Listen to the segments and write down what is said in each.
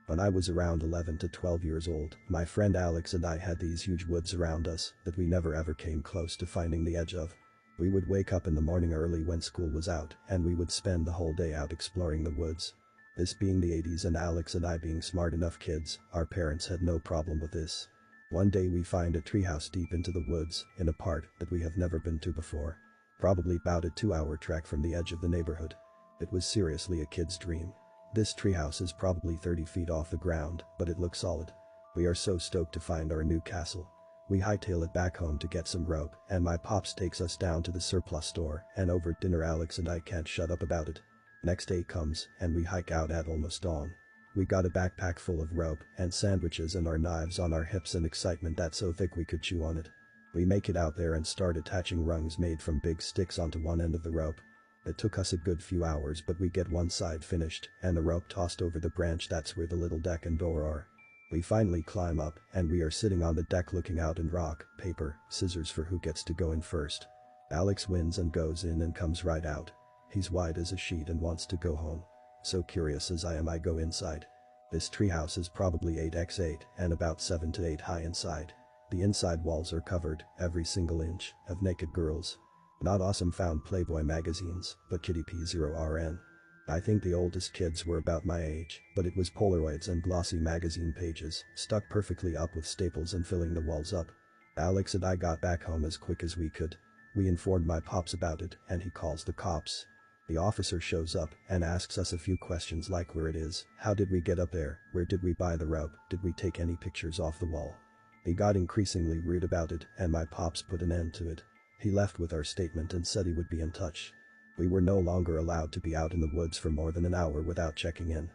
When I was around 11 to 12 years old, my friend Alex and I had these huge woods around us that we never ever came close to finding the edge of. We would wake up in the morning early when school was out and we would spend the whole day out exploring the woods. This being the 80s and Alex and I being smart enough kids, our parents had no problem with this. One day we find a treehouse deep into the woods in a part that we have never been to before. Probably about a 2-hour trek from the edge of the neighborhood. It was seriously a kid's dream. This treehouse is probably 30 feet off the ground, but it looks solid. We are so stoked to find our new castle. We hightail it back home to get some rope, and my pops takes us down to the surplus store, and over dinner Alex and I can't shut up about it. Next day comes, and we hike out at almost dawn. We got a backpack full of rope and sandwiches and our knives on our hips and excitement that's so thick we could chew on it. We make it out there and start attaching rungs made from big sticks onto one end of the rope. It took us a good few hours but we get one side finished and the rope tossed over the branch that's where the little deck and door are. We finally climb up and we are sitting on the deck looking out and rock, paper, scissors for who gets to go in first. Alex wins and goes in and comes right out. He's white as a sheet and wants to go home. So curious as I am I go inside. This treehouse is probably 8x8 and about 7 to 8 high inside. The inside walls are covered, every single inch, of naked girls. Not awesome found Playboy magazines, but Kitty P0RN. I think the oldest kids were about my age, but it was Polaroids and glossy magazine pages, stuck perfectly up with staples and filling the walls up. Alex and I got back home as quick as we could. We informed my pops about it, and he calls the cops. The officer shows up and asks us a few questions like where it is, how did we get up there, where did we buy the rope, did we take any pictures off the wall. He got increasingly rude about it, and my pops put an end to it. He left with our statement and said he would be in touch. We were no longer allowed to be out in the woods for more than an hour without checking in.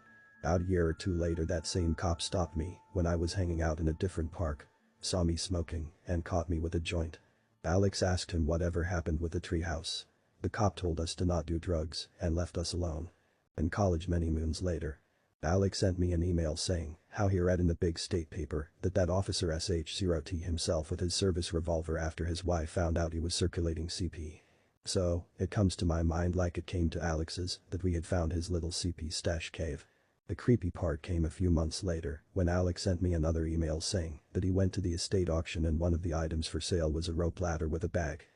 About a year or two later that same cop stopped me when I was hanging out in a different park, saw me smoking, and caught me with a joint. Alex asked him whatever happened with the treehouse. The cop told us to not do drugs and left us alone. In college many moons later, Alex sent me an email saying how he read in the big state paper that officer SH0T himself with his service revolver after his wife found out he was circulating CP. So, it comes to my mind like it came to Alex's that we had found his little CP stash cave. The creepy part came a few months later when Alex sent me another email saying that he went to the estate auction and one of the items for sale was a rope ladder with a bag.